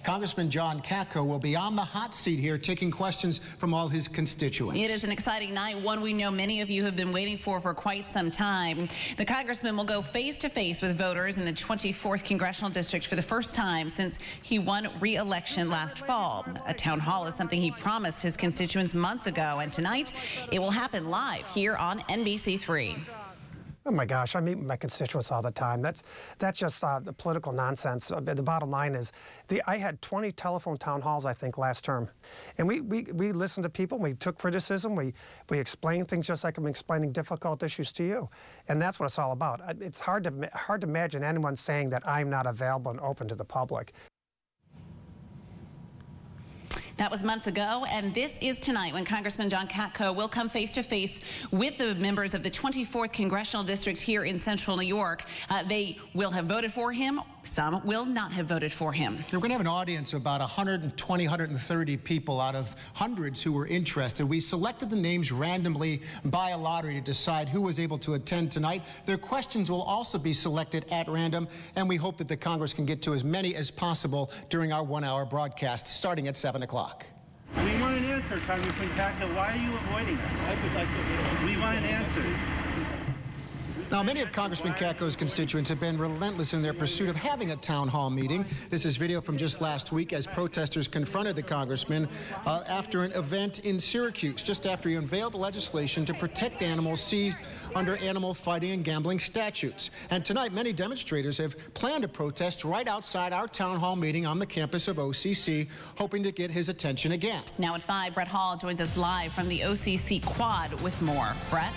Congressman John Katko will be on the hot seat here, taking questions from all his constituents. It is an exciting night, one we know many of you have been waiting for quite some time. The congressman will go face-to-face with voters in the 24th Congressional District for the first time since he won re-election last fall. A town hall is something he promised his constituents months ago, and tonight it will happen live here on NBC3. Oh my gosh, I meet with my constituents all the time. That's just the political nonsense. The bottom line is, I had 20 telephone town halls, I think, last term. And we listened to people, we took criticism, we explained things just like I'm explaining difficult issues to you. And that's what it's all about. It's hard to imagine anyone saying that I'm not available and open to the public. That was months ago, and this is tonight when Congressman John Katko will come face-to-face with the members of the 24th Congressional District here in Central New York. They will have voted for him. Some will not have voted for him. We're going to have an audience of about 120, 130 people out of hundreds who were interested. We selected the names randomly by a lottery to decide who was able to attend tonight. Their questions will also be selected at random, and we hope that the Congress can get to as many as possible during our one-hour broadcast starting at 7 o'clock. We want an answer, Congressman Katko. Why are you avoiding us? We want an answer. Now, many of Congressman Katko's constituents have been relentless in their pursuit of having a town hall meeting. This is video from just last week as protesters confronted the congressman after an event in Syracuse, just after he unveiled legislation to protect animals seized under animal fighting and gambling statutes. And tonight, many demonstrators have planned a protest right outside our town hall meeting on the campus of OCC, hoping to get his attention again. Now at 5, Brett Hall joins us live from the OCC Quad with more. Brett?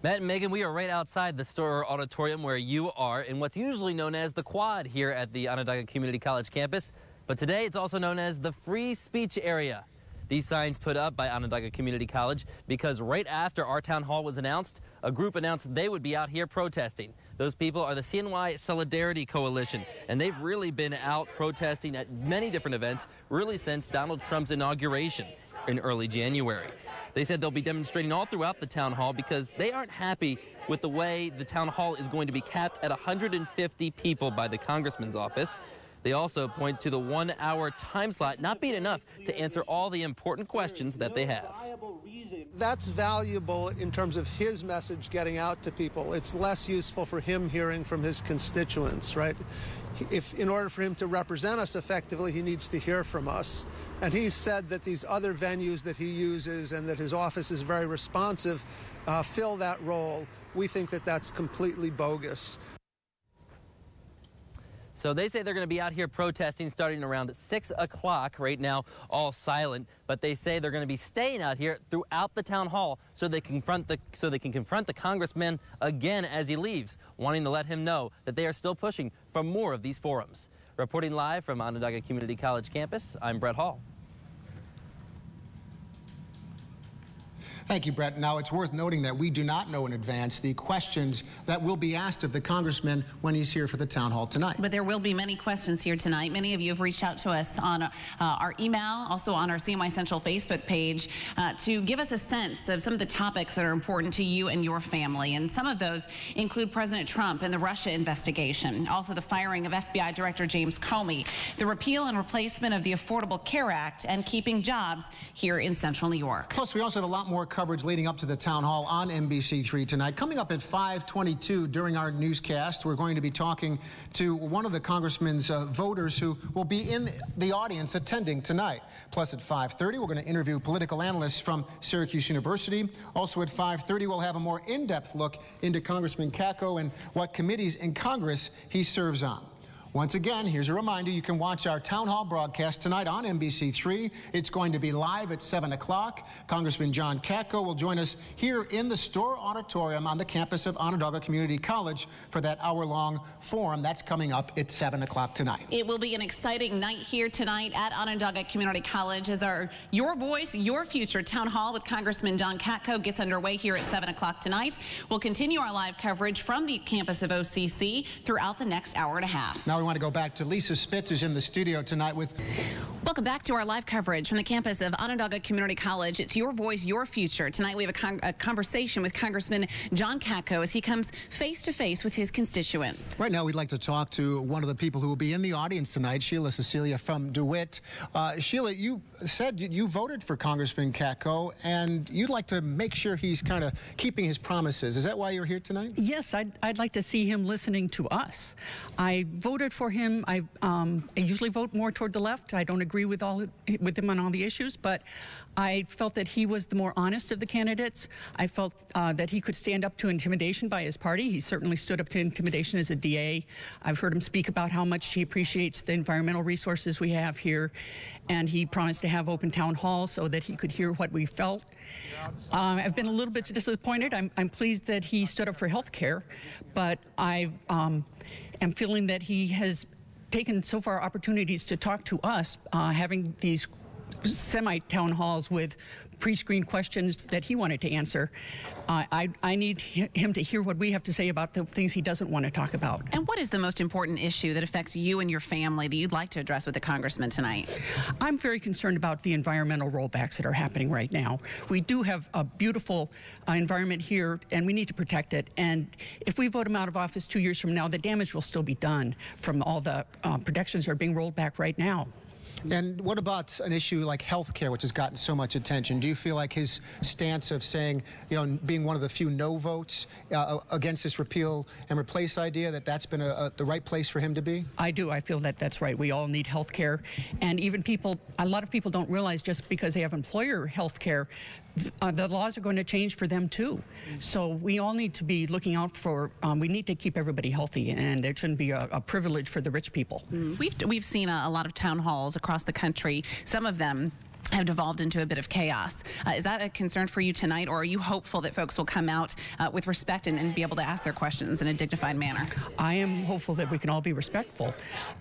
Matt and Megan, we are right outside the Storer Auditorium where you are in what's usually known as the Quad here at the Onondaga Community College campus. But today it's also known as the Free Speech Area. These signs put up by Onondaga Community College because right after our town hall was announced, a group announced they would be out here protesting. Those people are the CNY Solidarity Coalition, and they've really been out protesting at many different events really since Donald Trump's inauguration in early January. They said they'll be demonstrating all throughout the town hall because they aren't happy with the way the town hall is going to be capped at 150 people by the congressman's office. They also point to the 1-hour time slot not being enough to answer all the important questions that they have. That's valuable in terms of his message getting out to people. It's less useful for him hearing from his constituents, right? If in order for him to represent us effectively, he needs to hear from us. And he's said that these other venues that he uses and that his office is very responsive fill that role. We think that that's completely bogus. So they say they're going to be out here protesting starting around 6 o'clock. Right now, all silent, but they say they're going to be staying out here throughout the town hall so they can confront the congressman again as he leaves, wanting to let him know that they are still pushing for more of these forums. Reporting live from Onondaga Community College campus, I'm Brett Hall. Thank you, Brett. Now, it's worth noting that we do not know in advance the questions that will be asked of the congressman when he's here for the town hall tonight. But there will be many questions here tonight. Many of you have reached out to us on our email, also on our CNY Central Facebook page, to give us a sense of some of the topics that are important to you and your family. And some of those include President Trump and the Russia investigation, also the firing of FBI Director James Comey, the repeal and replacement of the Affordable Care Act, and keeping jobs here in Central New York. Plus, we also have a lot more coverage leading up to the town hall on NBC3 tonight. Coming up at 5:22 during our newscast, we're going to be talking to one of the congressman's voters who will be in the audience attending tonight. Plus, at 5:30, we're going to interview political analysts from Syracuse University. Also at 5:30, we'll have a more in-depth look into Congressman Katko and what committees in Congress he serves on. Once again, here's a reminder, you can watch our town hall broadcast tonight on NBC3. It's going to be live at 7 o'clock. Congressman John Katko will join us here in the Storer Auditorium on the campus of Onondaga Community College for that hour-long forum. That's coming up at 7 o'clock tonight. It will be an exciting night here tonight at Onondaga Community College as our Your Voice, Your Future town hall with Congressman John Katko gets underway here at 7 o'clock tonight. We'll continue our live coverage from the campus of OCC throughout the next hour and a half. Now we want to go back to Lisa Spitz, who's in the studio tonight with Welcome back to our live coverage from the campus of Onondaga Community College. It's Your Voice, Your Future. Tonight we have a conversation with Congressman John Katko as he comes face-to-face with his constituents. Right now we'd like to talk to one of the people who will be in the audience tonight, Sheila Cecilia from DeWitt. Sheila, you said you voted for Congressman Katko, and you'd like to make sure he's kind of keeping his promises. Is that why you're here tonight? Yes, I'd like to see him listening to us. I voted for him. I usually vote more toward the left. I don't agree with him on all the issues, but I felt that he was the more honest of the candidates. I felt that he could stand up to intimidation by his party. He certainly stood up to intimidation as a DA. I've heard him speak about how much he appreciates the environmental resources we have here, and he promised to have open town halls so that he could hear what we felt. I've been a little bit disappointed. I'm pleased that he stood up for health care, but I am feeling that he has taken so far opportunities to talk to us, having these semi-town halls with pre-screened questions that he wanted to answer. I need him to hear what we have to say about the things he doesn't want to talk about. And what is the most important issue that affects you and your family that you'd like to address with the congressman tonight? I'm very concerned about the environmental rollbacks that are happening right now. We do have a beautiful environment here, and we need to protect it. And if we vote him out of office 2 years from now, the damage will still be done from all the protections that are being rolled back right now. And what about an issue like health care, which has gotten so much attention? Do you feel like his stance of saying, you know, being one of the few no votes against this repeal and replace idea, that's been the right place for him to be? I do. I feel that that's right. We all need health care. And even people, a lot of people don't realize just because they have employer health care, the laws are going to change for them too. So we all need to be looking out for, we need to keep everybody healthy, and it shouldn't be a privilege for the rich people. We've seen a lot of town halls across the country. Some of them have devolved into a bit of chaos. Is that a concern for you tonight, or are you hopeful that folks will come out with respect and be able to ask their questions in a dignified manner? I am hopeful that we can all be respectful.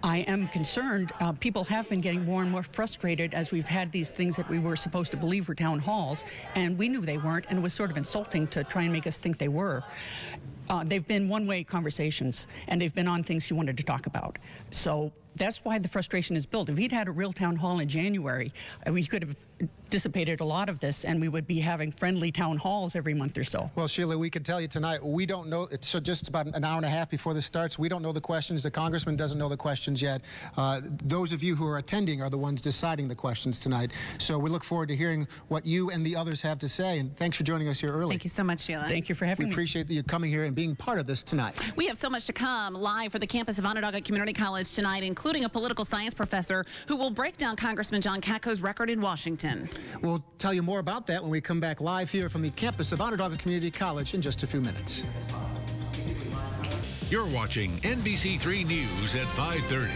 I am concerned. People have been getting more and more frustrated as we've had these things that we were supposed to believe were town halls, and we knew they weren't, and it was sort of insulting to try and make us think they were. They've been one-way conversations, and they've been on things he wanted to talk about. So that's why the frustration is built. If he'd had a real town hall in January, we could have dissipated a lot of this, and we would be having friendly town halls every month or so. Well, Sheila, we can tell you tonight, we don't know. It's just about an hour and a half before this starts. We don't know the questions. The congressman doesn't know the questions yet. Those of you who are attending are the ones deciding the questions tonight. So we look forward to hearing what you and the others have to say. And thanks for joining us here early. Thank you so much, Sheila. Thank you for having me. We appreciate you coming here and being part of this tonight. We have so much to come live for the campus of Onondaga Community College tonight, including a political science professor who will break down Congressman John Katko's record in Washington. We'll tell you more about that when we come back live here from the campus of Onondaga Community College in just a few minutes. You're watching NBC3 News at 5:30.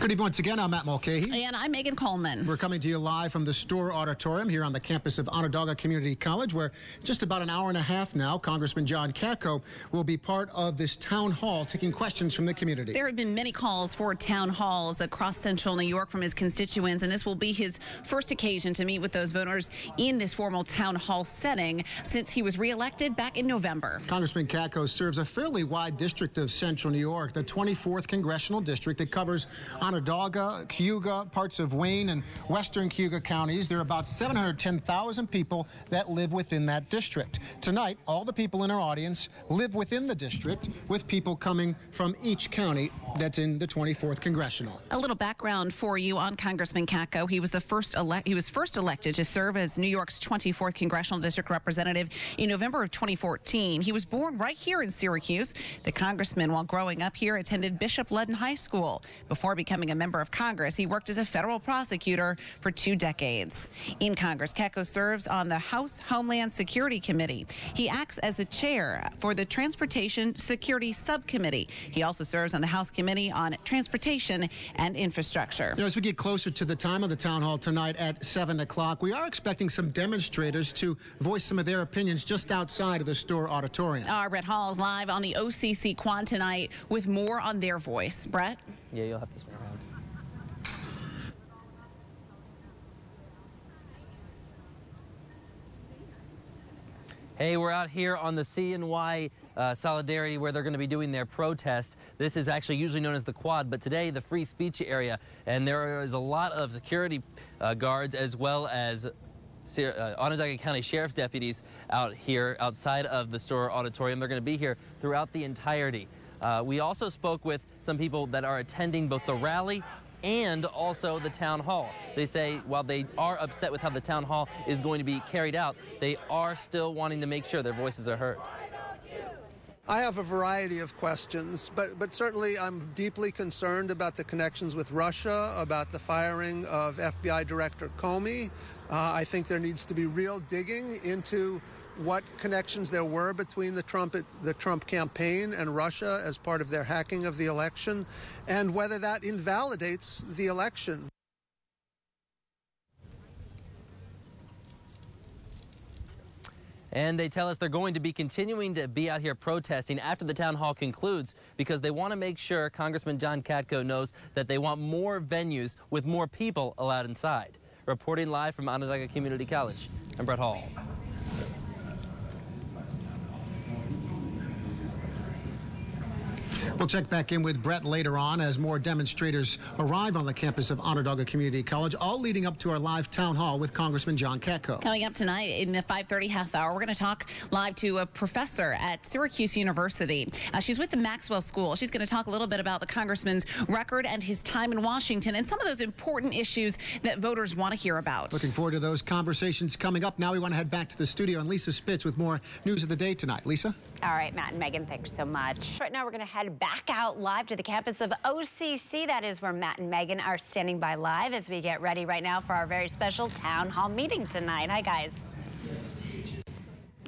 Good evening once again. I'm Matt Mulcahy. And I'm Megan Coleman. We're coming to you live from the Store Auditorium here on the campus of Onondaga Community College, where just about an hour and a half now, Congressman John Katko will be part of this town hall taking questions from the community. There have been many calls for town halls across central New York from his constituents, and this will be his first occasion to meet with those voters in this formal town hall setting since he was reelected back in November. Congressman Katko serves a fairly wide district of central New York, the 24th Congressional District that covers Onondaga, Cayuga, parts of Wayne and western Cayuga counties. There are about 710,000 people that live within that district. Tonight, all the people in our audience live within the district, with people coming from each county that's in the 24th Congressional. A little background for you on Congressman Katko. He was first elected to serve as New York's 24th Congressional District representative in November of 2014. He was born right here in Syracuse. The congressman, while growing up here, attended Bishop Ludden High School. Before becoming a member of Congress, he worked as a federal prosecutor for 2 decades. In Congress, Katko serves on the House Homeland Security Committee. He acts as the chair for the Transportation Security Subcommittee. He also serves on the House Committee on Transportation and Infrastructure. As we get closer to the time of the town hall tonight at 7 o'clock, we are expecting some demonstrators to voice some of their opinions just outside of the Store Auditorium. Brett Hall is live on the OCC Quad tonight with more on their voice. Brett? Yeah, you'll have to swing around. Hey, we're out here on the CNY Solidarity where they're going to be doing their protest. This is actually usually known as the Quad, but today the free speech area. And there is a lot of security guards as well as Onondaga County Sheriff deputies out here outside of the store auditorium. They're going to be here throughout the entirety. We also spoke with some people that are attending both the rally and also the town hall. They say while they are upset with how the town hall is going to be carried out, they are still wanting to make sure their voices are heard. I have a variety of questions, but certainly I'm deeply concerned about the connections with Russia, about the firing of FBI Director Comey. I think there needs to be real digging into what connections there were between the Trump campaign and Russia as part of their hacking of the election, and whether that invalidates the election. And they tell us they're going to be continuing to be out here protesting after the town hall concludes because they want to make sure Congressman John Katko knows that they want more venues with more people allowed inside. Reporting live from Onondaga Community College, I'm Brett Hall. We'll check back in with Brett later on as more demonstrators arrive on the campus of Onondaga Community College, all leading up to our live town hall with Congressman John Katko. Coming up tonight in the 5:30 half hour, we're going to talk live to a professor at Syracuse University. She's with the Maxwell School. She's going to talk a little bit about the congressman's record and his time in Washington and some of those important issues that voters want to hear about. Looking forward to those conversations coming up. Now we want to head back to the studio and Lisa Spitz with more news of the day tonight. Lisa? All right, Matt and Megan, thanks so much. Right now, we're going to head back out live to the campus of OCC. That is where Matt and Megan are standing by live as we get ready right now for our very special town hall meeting tonight. Hi, guys.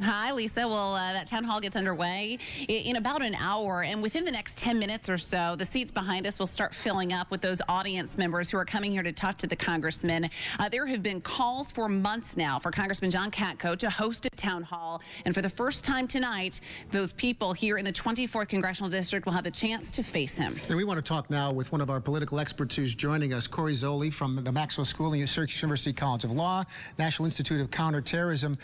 Hi, Lisa. Well, that town hall gets underway in about an hour, and within the next 10 minutes or so, the seats behind us will start filling up with those audience members who are coming here to talk to the congressman. There have been calls for months now for Congressman John Katko to host a town hall, and for the first time tonight, those people here in the 24th Congressional District will have the chance to face him. And we want to talk now with one of our political experts who's joining us, Corey Zoli from the Maxwell School and Syracuse University College of Law, National Institute of Counterterrorism.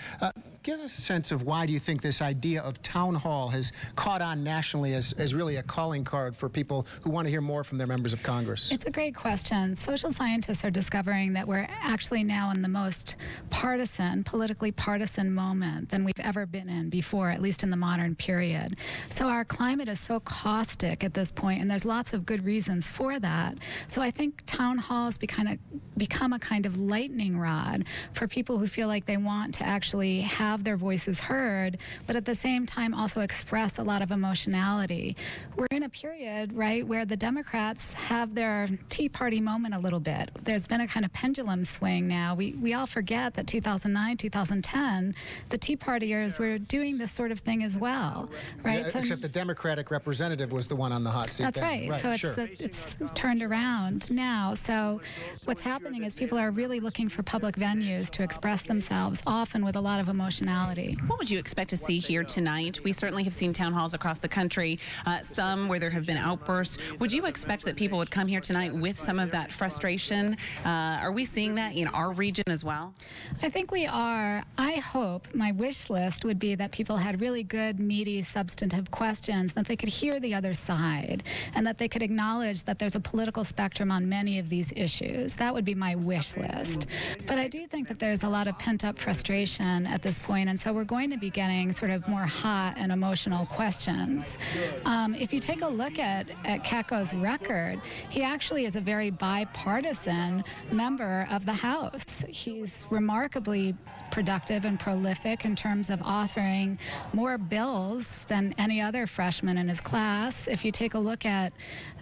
Give us a sense of why do you think this idea of town hall has caught on nationally as really a calling card for people who want to hear more from their members of Congress? It's a great question. Social scientists are discovering that we're actually now in the most politically partisan moment than we've ever been in before, at least in the modern period. So our climate is so caustic at this point, and there's lots of good reasons for that. So I think town halls become a kind of lightning rod for people who feel like they want to actually have their voices heard, but at the same time also express a lot of emotionality. We're in a period, right, where the Democrats have their Tea Party moment a little bit. There's been a kind of pendulum swing now. We all forget that 2009, 2010, the Tea Partiers were doing this sort of thing as well, right? Yeah, except the Democratic representative was the one on the hot seat. That's right. So it's turned around now. So what's happening is people are really looking for public venues to express themselves, often with a lot of emotionality. What would you expect to see here tonight? We certainly have seen town halls across the country, some where there have been outbursts. Would you expect that people would come here tonight with some of that frustration? Are we seeing that in our region as well? I think we are. I hope my wish list would be that people had really good, meaty, substantive questions, that they could hear the other side, and that they could acknowledge that there's a political spectrum on many of these issues. That would be my wish list. But I do think that there's a lot of pent-up frustration at this point, and so we're going to be getting sort of more hot and emotional questions. If you take a look at Katko's record, he actually is a very bipartisan member of the House. He's remarkably productive and prolific in terms of authoring more bills than any other freshman in his class. If you take a look at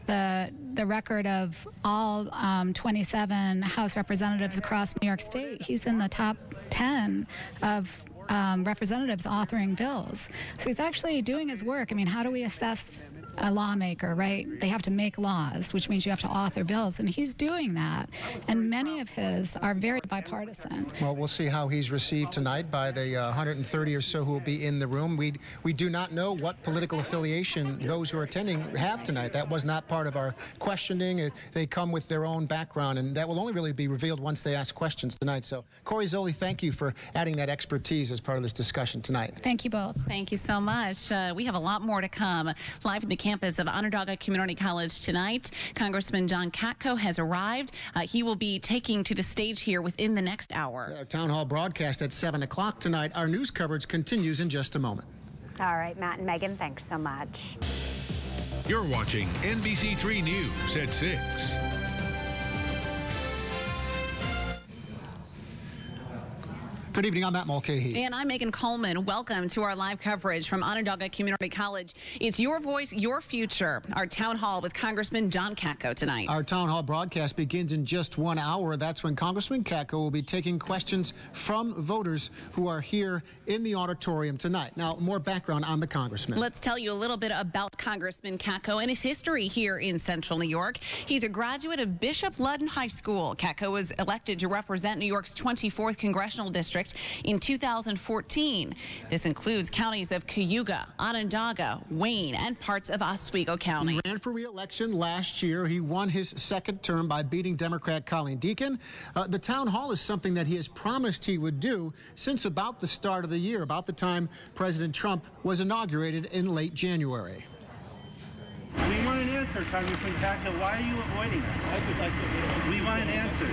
the record of all 27 House representatives across New York State, he's in the top 10 of representatives authoring bills. So he's actually doing his work. I mean, how do we assess a lawmaker, right? They have to make laws, which means you have to author bills, and he's doing that. And many of his are very bipartisan. Well, we'll see how he's received tonight by the 130 or so who will be in the room. We do not know what political affiliation those who are attending have tonight. That was not part of our questioning. They come with their own background, and that will only really be revealed once they ask questions tonight. So, Corey Zoli, thank you for adding that expertise as part of this discussion tonight. Thank you both. Thank you so much. We have a lot more to come. Live from the campus of Onondaga Community College tonight, Congressman John Katko has arrived. He will be taking to the stage here within the next hour. Our town hall broadcast at 7 o'clock tonight. Our news coverage continues in just a moment. All right, Matt and Megan, thanks so much. You're watching NBC3 News at 6. Good evening, I'm Matt Mulcahy. And I'm Megan Coleman. Welcome to our live coverage from Onondaga Community College. It's your voice, your future. Our town hall with Congressman John Katko tonight. Our town hall broadcast begins in just 1 hour. That's when Congressman Katko will be taking questions from voters who are here in the auditorium tonight. Now, more background on the congressman. Let's tell you a little bit about Congressman Katko and his history here in Central New York. He's a graduate of Bishop Ludden High School. Katko was elected to represent New York's 24th Congressional District in 2014. This includes counties of Cayuga, Onondaga, Wayne, and parts of Oswego County. He ran for re-election last year. He won his second term by beating Democrat Colleen Deacon. The town hall is something that he has promised he would do since about the start of the year, about the time President Trump was inaugurated in late January. We want an answer, Congressman Katko. Why are you avoiding us? We want an answer.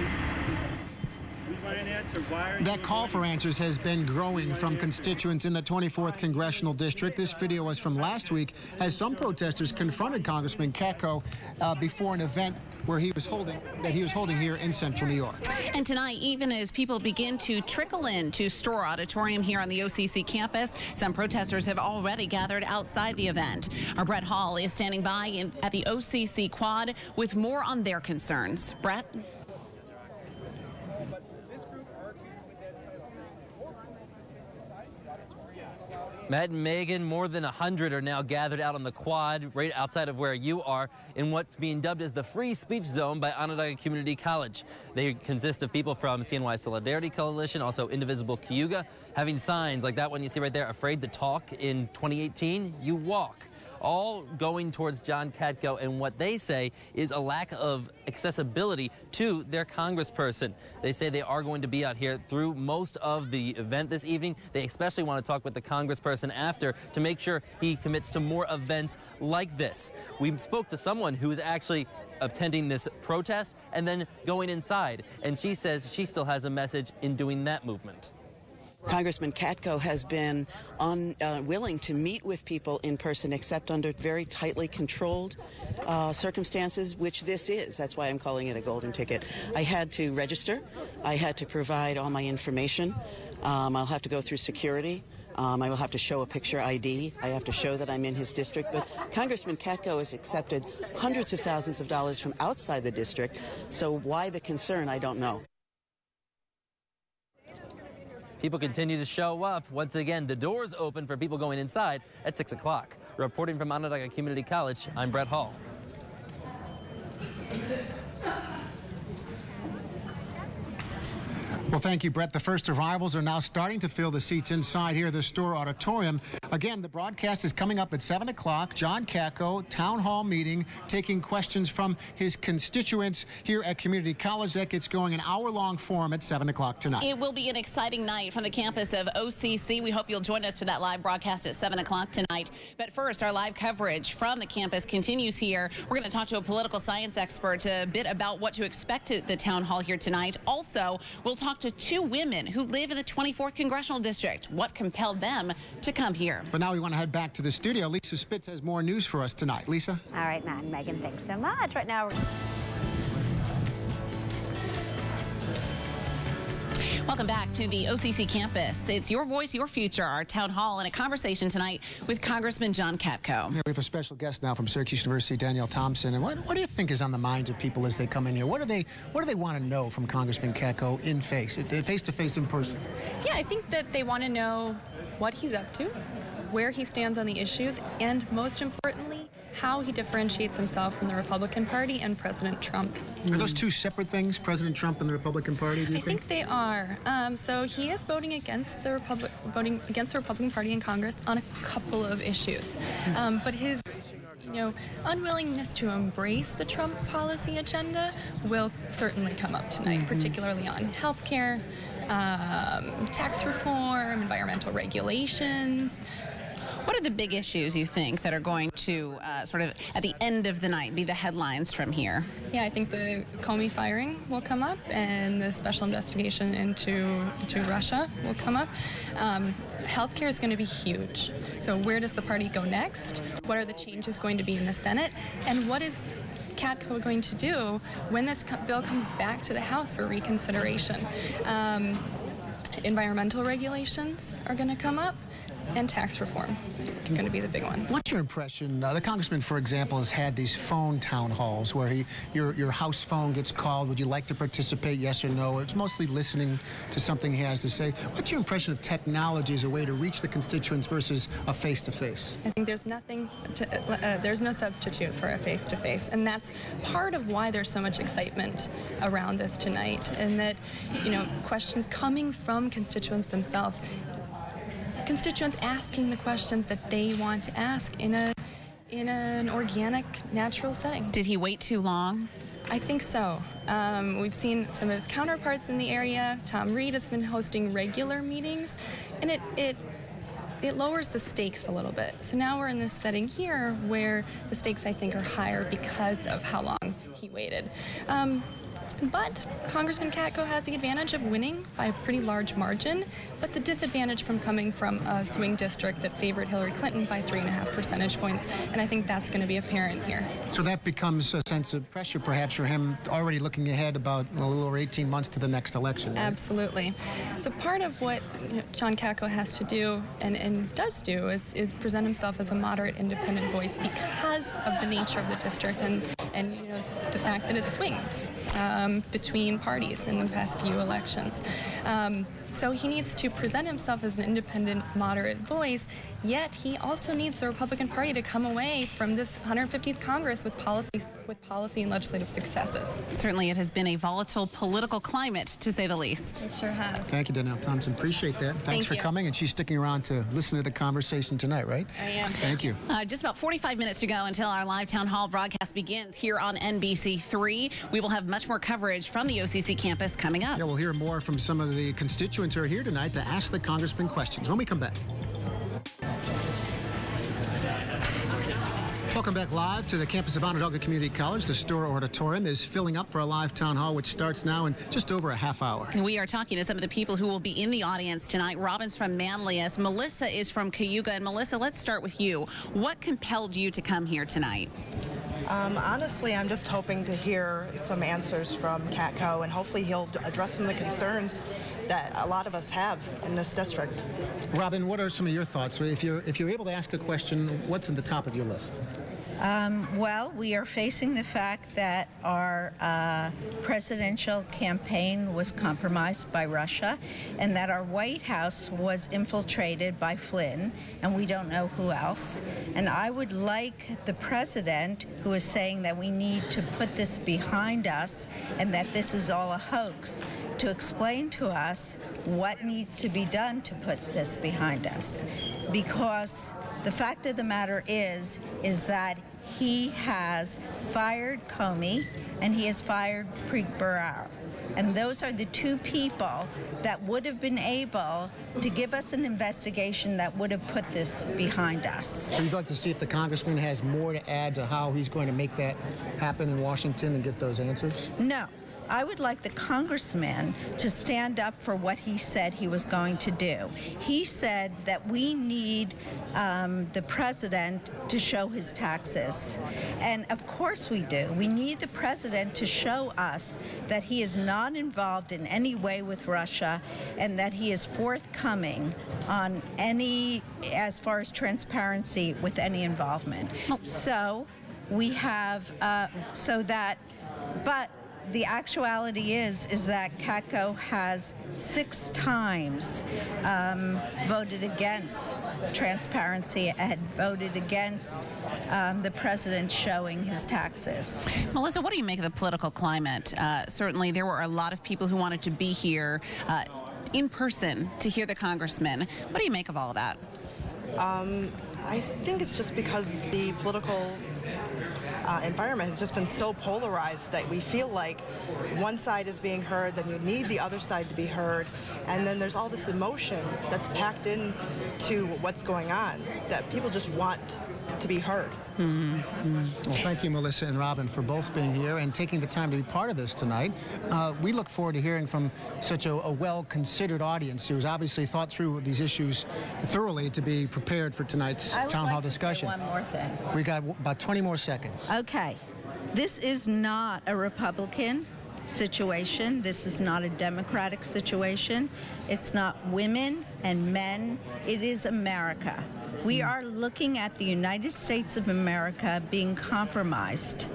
That call for answers has been growing from constituents in the 24th Congressional District. This video was from last week as some protesters confronted Congressman Katko before an event where he was holding here in Central New York. And tonight, even as people begin to trickle in to Storer Auditorium here on the OCC campus, some protesters have already gathered outside the event. Our Brett Hall is standing by at the OCC quad with more on their concerns. Brett? Matt and Megan, more than 100 are now gathered out on the quad right outside of where you are in what's being dubbed as the Free Speech Zone by Onondaga Community College. They consist of people from CNY Solidarity Coalition, also Indivisible Cayuga, having signs like that one you see right there, afraid to talk in 2018, you walk. All going towards John Katko, and what they say is a lack of accessibility to their congressperson. They say they are going to be out here through most of the event this evening. They especially want to talk with the congressperson after to make sure he commits to more events like this. We spoke to someone who is actually attending this protest and then going inside, and she says she still has a message in doing that movement. Congressman Katko has been unwilling to meet with people in person except under very tightly controlled circumstances, which this is. That's why I'm calling it a golden ticket. I had to register. I had to provide all my information. I'll have to go through security. I will have to show a picture ID. I have to show that I'm in his district. But Congressman Katko has accepted hundreds of thousands of dollars from outside the district. So why the concern, I don't know. People continue to show up. Once again, the doors open for people going inside at 6 o'clock. Reporting from Onondaga Community College, I'm Brett Hall. Well, thank you, Brett. The first arrivals are now starting to fill the seats inside here at the Storer Auditorium. Again, the broadcast is coming up at 7 o'clock. John Katko, town hall meeting, taking questions from his constituents here at Community College. That gets going, an hour-long forum at 7 o'clock tonight. It will be an exciting night from the campus of OCC. We hope you'll join us for that live broadcast at 7 o'clock tonight. But first, our live coverage from the campus continues here. We're going to talk to a political science expert a bit about what to expect at the town hall here tonight. Also, we'll talk to two women who live in the 24th Congressional District. What compelled them to come here? But now we want to head back to the studio. Lisa Spitz has more news for us tonight. Lisa? All right, Matt and Megan, thanks so much. Right now, welcome back to the OCC campus. It's your voice, your future, our town hall, and a conversation tonight with Congressman John Katko. Yeah, we have a special guest now from Syracuse University, Danielle Thompson. And what do you think is on the minds of people as they come in here? What do they want to know from Congressman Katko face-to-face in person? Yeah, I think that they want to know what he's up to, where he stands on the issues, and most importantly, how he differentiates himself from the Republican Party and President Trump. Are those two separate things, President Trump and the Republican Party, do you think? I think they are. So he is voting against the Republican Party in Congress on a couple of issues. But his unwillingness to embrace the Trump policy agenda will certainly come up tonight, particularly on health care, tax reform, environmental regulations. What are the big issues you think that are going to sort of at the end of the night be the headlines from here? Yeah, I think the Comey firing will come up, and the special investigation into Russia will come up. Healthcare is going to be huge. So where does the party go next? What are the changes going to be in the Senate? And what is CATCO going to do when this bill comes back to the House for reconsideration? Environmental regulations are going to come up, and tax reform are going to be the big ones. What's your impression? The congressman, for example, has had these phone town halls where your house phone gets called. Would you like to participate, yes or no? It's mostly listening to something he has to say. What's your impression of technology as a way to reach the constituents versus a face-to-face? I think there's there's no substitute for a face-to-face, and that's part of why there's so much excitement around this tonight, and that, questions coming from constituents themselves. Constituents asking the questions that they want to ask in an organic, natural setting. Did he wait too long? I think so. We've seen some of his counterparts in the area. Tom Reed has been hosting regular meetings, and it lowers the stakes a little bit. So now we're in this setting here where the stakes, I think, are higher because of how long he waited. But Congressman Katko has the advantage of winning by a pretty large margin, but the disadvantage from coming from a swing district that favored Hillary Clinton by 3.5 percentage points, and I think that's going to be apparent here. So that becomes a sense of pressure, perhaps, for him already looking ahead about a little over 18 months to the next election. Right? Absolutely. So part of what John Katko has to do and does do is present himself as a moderate, independent voice because of the nature of the district and the fact that it swings between parties in the past few elections. So he needs to present himself as an independent, moderate voice, yet he also needs the Republican Party to come away from this 150th Congress with policy and legislative successes. Certainly it has been a volatile political climate, to say the least. It sure has. Thank you, Danielle Thompson. Appreciate that. Thanks for coming, and she's sticking around to listen to the conversation tonight, right? I am. Thank you. Just about 45 minutes to go until our live town hall broadcast begins here on NBC3. We will have much more coverage from the OCC campus coming up. Yeah, we'll hear more from some of the constituents who are here tonight to ask the congressman questions when we come back. Welcome back live to the campus of Onondaga Community College. The Store Auditorium is filling up for a live town hall, which starts now in just over a half hour. We are talking to some of the people who will be in the audience tonight. Robin's from Manlius. Melissa is from Cayuga. And Melissa, let's start with you. What compelled you to come here tonight? Honestly, I'm just hoping to hear some answers from Katko, and hopefully he'll address some of the concerns that a lot of us have in this district. Robin, what are some of your thoughts? If you're able to ask a question, what's at the top of your list? Well, we are facing the fact that our presidential campaign was compromised by Russia and that our White House was infiltrated by Flynn, and we don't know who else. And I would like the president, who is saying that we need to put this behind us and that this is all a hoax, to explain to us what needs to be done to put this behind us. Because the fact of the matter is that he has fired Comey and he has fired Preet Bharara. And those are the two people that would have been able to give us an investigation that would have put this behind us. So you'd like to see if the congressman has more to add to how he's going to make that happen in Washington and get those answers? No. I would like the congressman to stand up for what he said he was going to do. He said that we need the president to show his taxes. And of course we do. We need the president to show us that he is not involved in any way with Russia and that he is forthcoming on as far as transparency with any involvement. So we have, but the actuality is that Katko has 6 times voted against transparency and voted against the president showing his taxes. Melissa, what do you make of the political climate? Certainly there were a lot of people who wanted to be here in person to hear the congressman. What do you make of all of that? I think it's just because the political environment has just been so polarized that we feel like one side is being heard, then you need the other side to be heard, and then there's all this emotion that's packed into what's going on that people just want to be heard. Well, thank you, Melissa and Robin, for both being here and taking the time to be part of this tonight. We look forward to hearing from such a well-considered audience who has obviously thought through these issues thoroughly to be prepared for tonight's town hall discussion. One more thing. We got about 20 more seconds. Okay. This is not a Republican situation. This is not a Democratic situation. It's not women and men. It is America. We are looking at the United States of America being compromised,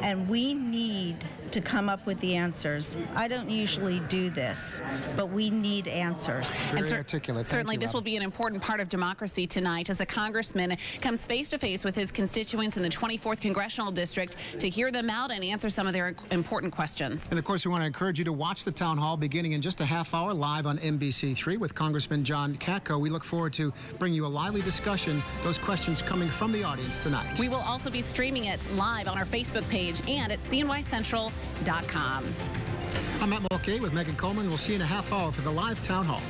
and we need to come up with the answers. I don't usually do this, but we need answers. Very articulate. Certainly, this will be an important part of democracy tonight as the congressman comes face-to-face with his constituents in the 24th Congressional District to hear them out and answer some of their important questions. And, of course, we want to encourage you to watch the town hall beginning in just a half hour live on NBC3 with Congressman John Katko. We look forward to bringing you a lively discussion, those questions coming from the audience tonight. We will also be streaming it live on our Facebook page and at cnycentral.com. I'm Matt Mulcahy with Megan Coleman. We'll see you in a half hour for the live town hall.